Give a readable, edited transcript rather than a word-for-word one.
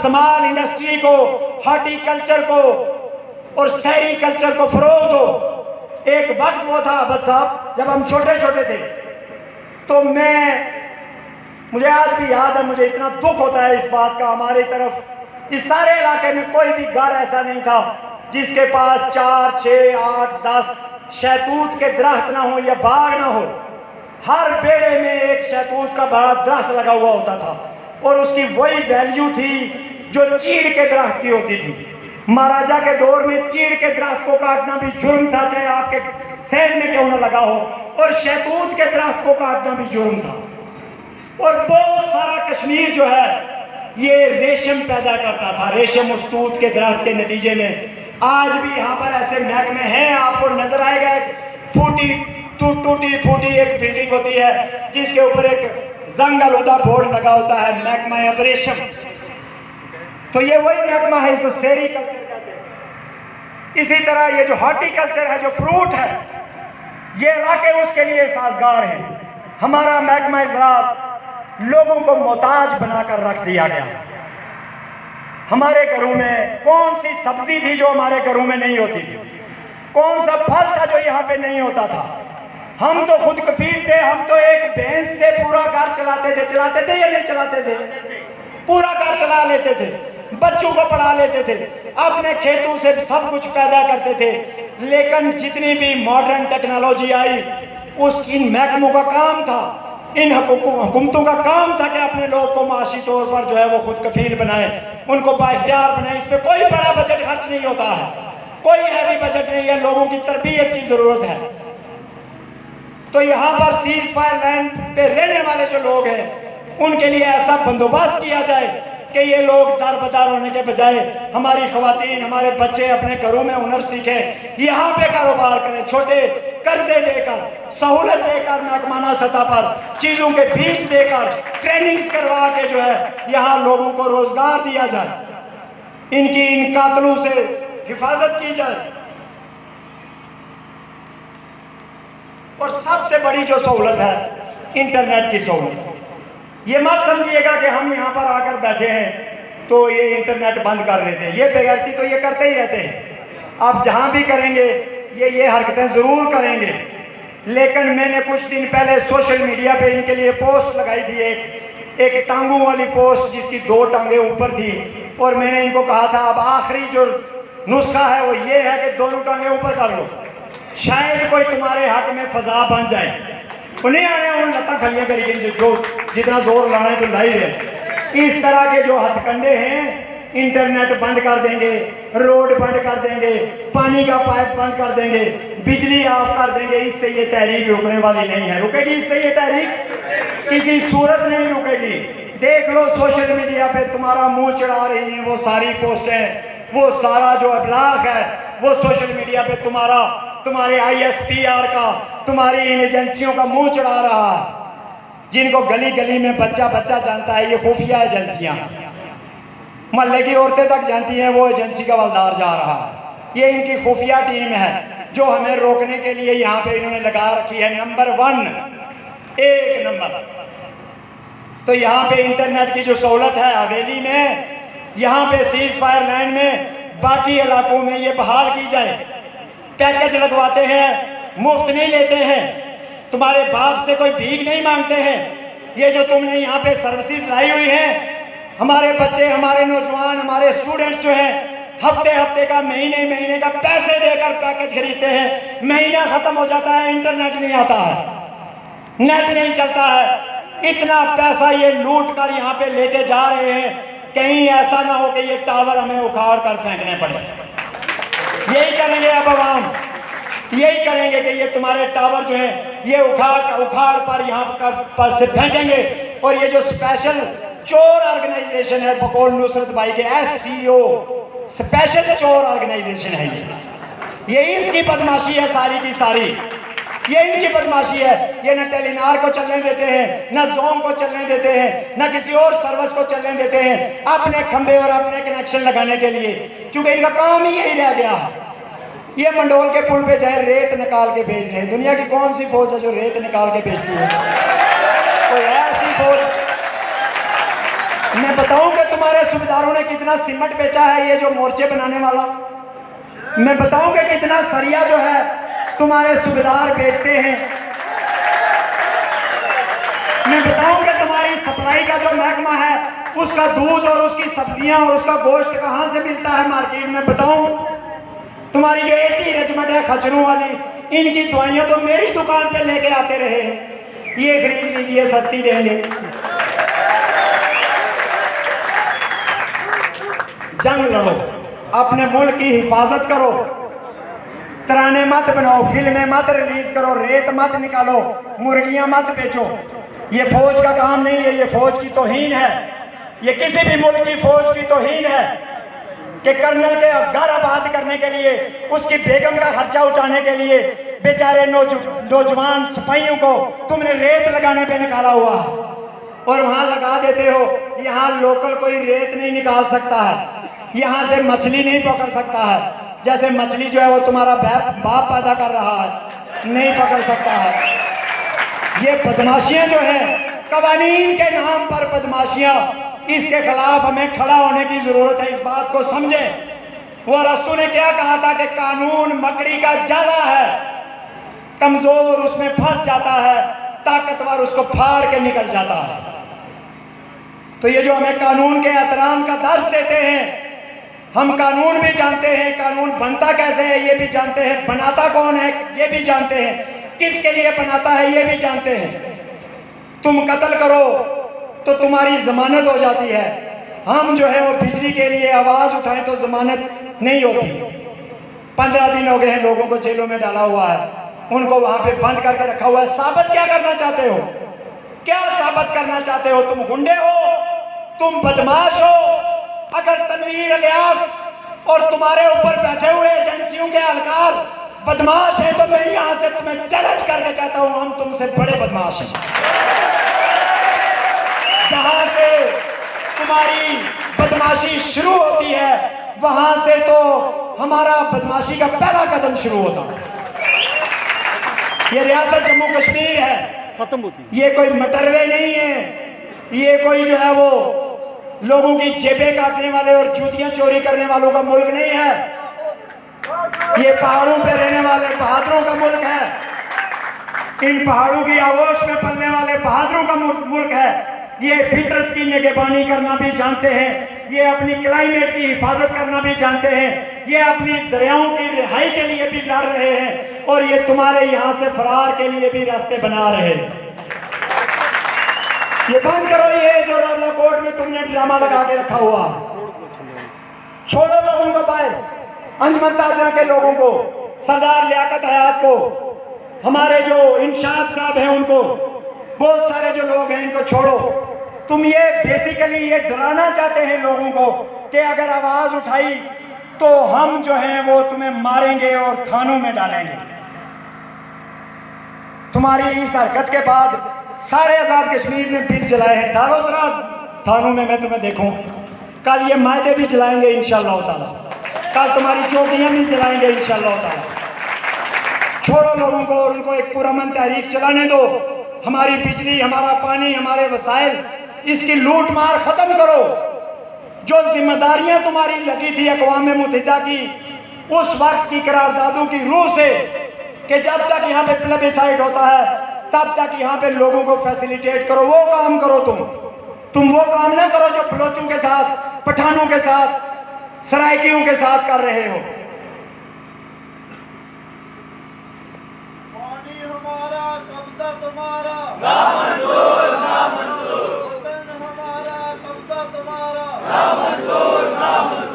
Small industry को, horticulture को और सेरिकल्चर को फरोग दो। एक वक्त वो था अहमद साहब, जब हम छोटे छोटे थे, तो मुझे आज भी याद है, मुझे इतना दुख होता है इस बात का। हमारी तरफ इस सारे इलाके में कोई भी घर ऐसा नहीं था जिसके पास 4, 6, 8, 10 शहतूत के दरख्त ना हो या बाग ना हो। हर बेड़े में एक शहतूत का बड़ा दरख्त लगा हुआ होता था और उसकी वही वैल्यू थी जो चीड़ के दरख्त की होती थी। महाराजा के दौर में चीड़ के दरख्त को काटना भी जुर्म था, चाहे आपके सैन में क्यों ना लगा हो, और शहतूत के दरख्त को काटना भी जुर्म था। और बहुत सारा कश्मीर जो है ये रेशम पैदा करता था, रेशम उस्तूत के दरख्त के नतीजे में। आज भी यहाँ पर ऐसे महकमे हैं, आपको नजर आएगा। टूटी फूटी एक बिल्डिंग होती है जिसके ऊपर एक जंग आलूदा बोर्ड लगा होता है, महकमा रेशम। तो ये वही महकमा है इसको सेरिकल्चर कहते हैं। इसी तरह ये जो हॉर्टिकल्चर है, जो फ्रूट है, ये इलाके उसके लिए साजगार है। हमारा महकमा ज़राअत लोगों को मोहताज बनाकर रख दिया गया। हमारे घरों में कौन सी सब्जी थी जो हमारे घरों में नहीं होती थी? कौन सा फल था जो यहाँ पे नहीं होता था? हम तो खुद कफील थे, हम तो एक भैंस से पूरा घर चलाते थे या नहीं चलाते थे? पूरा घर चला लेते थे, बच्चों को पढ़ा लेते थे, अपने खेतों से सब कुछ पैदा करते थे। लेकिन जितनी भी मॉडर्न टेक्नोलॉजी आई, उस इन महकमों का काम था, इन हुकूमतों का काम था कि अपने लोग को माशी तौर पर जो है वो खुद कफील बनाए, उनको बाइख्तियार बनाए। इस पर कोई बड़ा बजट खर्च नहीं होता है, कोई हैवी बजट नहीं है, लोगों की तरबियत की जरूरत है। तो यहाँ पर सीज फायर लैंड पे रहने वाले जो लोग हैं उनके लिए ऐसा बंदोबस्त किया जाए कि ये लोग दर बदर होने के बजाय हमारी खवातीन, हमारे बच्चे अपने घरों में हुनर सीखें, यहाँ पे कारोबार करें, छोटे कर्जे देकर, सहूलत देकर, महकमाना सतह पर चीज़ों के बीज देकर, ट्रेनिंग्स करवा के जो है यहाँ लोगों को रोजगार दिया जाए, इनकी इन कातलों से हिफाजत की जाए। और सबसे बड़ी जो सहूलत है इंटरनेट की सहूलत। ये मत समझिएगा कि हम यहाँ पर आकर बैठे हैं तो ये इंटरनेट बंद कर देते हैं। ये बेगैरती तो ये करते ही रहते हैं। अब जहाँ भी करेंगे ये हरकतें ज़रूर करेंगे। लेकिन मैंने कुछ दिन पहले सोशल मीडिया पे इनके लिए पोस्ट लगाई थी, एक टांगों वाली पोस्ट जिसकी 2 टांगें ऊपर थी, और मैंने इनको कहा था अब आखिरी जो नुस्खा है वो ये है कि दोनों टांगें ऊपर कर लो, शायद कोई तुम्हारे हक में फजा बन जाए। उन्हें आने उन लता खलियाँ करेंगे जो जितना जोर लाए तो लाई रहे। इस तरह के जो हथकंडे हैं, इंटरनेट बंद कर देंगे, रोड बंद कर देंगे, पानी का पाइप बंद कर देंगे, बिजली ऑफ कर देंगे, इससे ये तहरीक रुकने वाली नहीं है। रुकेगी इससे ये तहरीक? किसी सूरत नहीं रुकेगी। देख लो सोशल मीडिया पे तुम्हारा मुंह चढ़ा रही है वो सारी पोस्टें, वो सारा जो अबलाग है वो सोशल मीडिया पे तुम्हारे ISPR का, तुम्हारी इन एजेंसियों का मुंह चढ़ा रहा है, जिनको गली गली में बच्चा बच्चा जानता है। ये खुफिया एजेंसियां मोहल्ले की औरतें तक जानती हैं वो एजेंसी का हवलदार जा रहा है। ये इनकी खुफिया टीम है जो हमें रोकने के लिए यहाँ पे इन्होंने लगा रखी है नंबर 1, 1 नंबर। तो यहाँ पे इंटरनेट की जो सहूलत है हवेली में, यहाँ पे सीज फायर लैंड में, बाकी इलाकों में ये बहाल की जाए। पैकेज लगवाते हैं, मुफ्त नहीं लेते हैं, तुम्हारे बाप से कोई भीख नहीं मांगते हैं। ये जो तुमने यहाँ पे सर्विसेज लाई हुई हैं, हमारे बच्चे, हमारे नौजवान, हमारे स्टूडेंट्स जो हैं हफ्ते हफ्ते का, महीने का पैसे देकर पैकेज खरीदते हैं। महीना खत्म हो जाता है, इंटरनेट नहीं आता है, नेट नहीं चलता है। इतना पैसा ये लूट कर यहाँ पे लेके जा रहे हैं, कहीं ऐसा ना हो कि ये टावर हमें उखाड़ कर फेंकने पड़े। यही करेंगे अब आवाम, यही करेंगे कि ये तुम्हारे टावर जो हैं ये उखाड़ पर यहाँ पर से फेंकेंगे। और ये जो स्पेशल चोर ऑर्गेनाइजेशन है बकौल नुसरत भाई के, SCO स्पेशल चोर ऑर्गेनाइजेशन है ये इसकी बदमाशी है सारी की सारी, ये इनकी बदमाशी है। ये न टेलीनार को चलने देते हैं, न जोन को चलने देते हैं, न किसी और सर्विस को चलने देते हैं, अपने खंबे और अपने कनेक्शन लगाने के लिए, क्योंकि इनका काम ही यही रह गया है। ये मंडोल के पुल पे जाए रेत निकाल के भेज रहे हैं। दुनिया की कौन सी फौज है जो रेत निकाल के भेजती है? कोई ऐसी फौज मैं बताऊं कि तुम्हारे सूबेदारों ने कितना सीमेंट बेचा है, ये जो मोर्चे बनाने वाला। मैं बताऊं कि कितना सरिया जो है तुम्हारे सूबेदार बेचते हैं। मैं बताऊं कि तुम्हारी सप्लाई का जो महकमा है, उसका दूध और उसकी सब्जियां और उसका गोश्त कहां से मिलता है मार्केट में। बताऊं तुम्हारी जो 80 रेजिमेंट है खचरों वाली, इनकी दवाइयां तो मेरी दुकान पे लेके आते रहे, ये खरीद लीजिए सस्ती देंगे। जंग लड़ो, अपने मुल्क की हिफाजत करो, तराने मत बनाओ, फिल्में मत रिलीज करो, रेत मत निकालो, मुर्गियां मत बेचो। ये फौज का काम नहीं है, ये फौज की तौहीन है, ये किसी भी मुल्क की फौज की तौहीन है कि कर्नल के घर आबाद करने के लिए, उसकी बेगम का खर्चा उठाने के लिए बेचारे नौजवान सिपाहियों को तुमने रेत लगाने पे निकाला हुआ और वहां लगा देते हो। यहाँ लोकल कोई रेत नहीं निकाल सकता है, यहाँ से मछली नहीं पकड़ सकता है। जैसे मछली जो है वो तुम्हारा बाप पैदा कर रहा है, नहीं पकड़ सकता है। ये बदमाशियां जो है, कवानीन के नाम पर बदमाशियां, इसके खिलाफ हमें खड़ा होने की जरूरत है। इस बात को समझें। वो अरस्तु ने क्या कहा था कि कानून मकड़ी का जाला है, कमजोर उसमें फंस जाता है, ताकतवर उसको फाड़ के निकल जाता है। तो ये जो हमें कानून के एहतराम का दर्स देते हैं, हम कानून भी जानते हैं, कानून बनता कैसे है ये भी जानते हैं, बनाता कौन है ये भी जानते हैं, किसके लिए बनाता है ये भी जानते हैं। तुम कत्ल करो तो तुम्हारी जमानत हो जाती है, हम जो है वो बिजली के लिए आवाज उठाएं तो जमानत नहीं होगी। 15 दिन हो गए हैं लोगों को जेलों में डाला हुआ है, उनको वहां पे बंद करके रखा हुआ है। साबित क्या करना चाहते हो? क्या साबित करना चाहते हो? तुम गुंडे हो, तुम बदमाश हो। अगर तनवीर इलियास और तुम्हारे ऊपर बैठे हुए एजेंसियों के एहलकार बदमाश है तो मैं यहां से तुम्हें चैलेंज करके कहता हूं, हम तुमसे बड़े बदमाश हैं। जहां से तुम्हारी बदमाशी शुरू होती है, वहां से तो हमारा बदमाशी का पहला कदम शुरू होता है। ये रियासत जम्मू कश्मीर है, खत्म होती, ये कोई मटरवे नहीं है, ये कोई जो है वो लोगों की जेबें काटने वाले और जूतियां चोरी करने वालों का मुल्क नहीं है। ये पहाड़ों पे रहने वाले बहादुरों का मुल्क है, इन पहाड़ों की आगोश में पलने वाले बहादुरों का मुल्क है। ये फितरत की निगहबानी करना भी जानते हैं, ये अपनी क्लाइमेट की हिफाजत करना भी जानते हैं, ये अपनी दरियाओं की रिहाई के लिए भी लड़ रहे हैं और ये तुम्हारे यहाँ से फरार के लिए भी रास्ते बना रहे हैं। ये बंद करो, ये जो रावला कोर्ट में तुमने ड्रामा लगा के रखा हुआ, छोड़ो लोगों को बाहर, अंजमन ताजरा के लोगों को, सरदार लियाकत हयात को, हमारे जो इंशाद साहब हैं उनको, बहुत सारे जो लोग हैं इनको छोड़ो। तुम ये बेसिकली ये डराना चाहते हैं लोगों को कि अगर आवाज उठाई तो हम जो हैं वो तुम्हें मारेंगे और थानों में डालेंगे। तुम्हारी इस हरकत के बाद सारे आजाद कश्मीर ने बिल जलाए हैं, डालो जरा थानों में, मैं तुम्हें देखूं। कल ये मायदे भी जलाएंगे इंशाअल्लाह ताला, कल तुम्हारी चौकियां भी जलाएंगे इंशाअल्लाह ताला। छोड़ो लोगों को और उनको एक पुरअमन तहरीक चलाने दो। हमारी बिजली, हमारा पानी, हमारे वसाइल, इसकी लूट मार खत्म करो। जो जिम्मेदारियां तुम्हारी लगी थी अक़वाम मुत्तहिदा की उस वक्त की करारदादों की रूह से कि जब तक यहाँ पे प्लेबिसाइड होता है तब तक यहाँ पे लोगों को फैसिलिटेट करो, वो काम करो। तुम वो काम ना करो जो बलोचों के साथ, पठानों के साथ, सराइकियों के साथ कर रहे हो। पानी हमारा, कब्जा तुम्हारा, ना मंजूर, ना मंजूर। वतन हमारा, कब्जा तुम्हारा, ना मंजूर, ना मंजूर।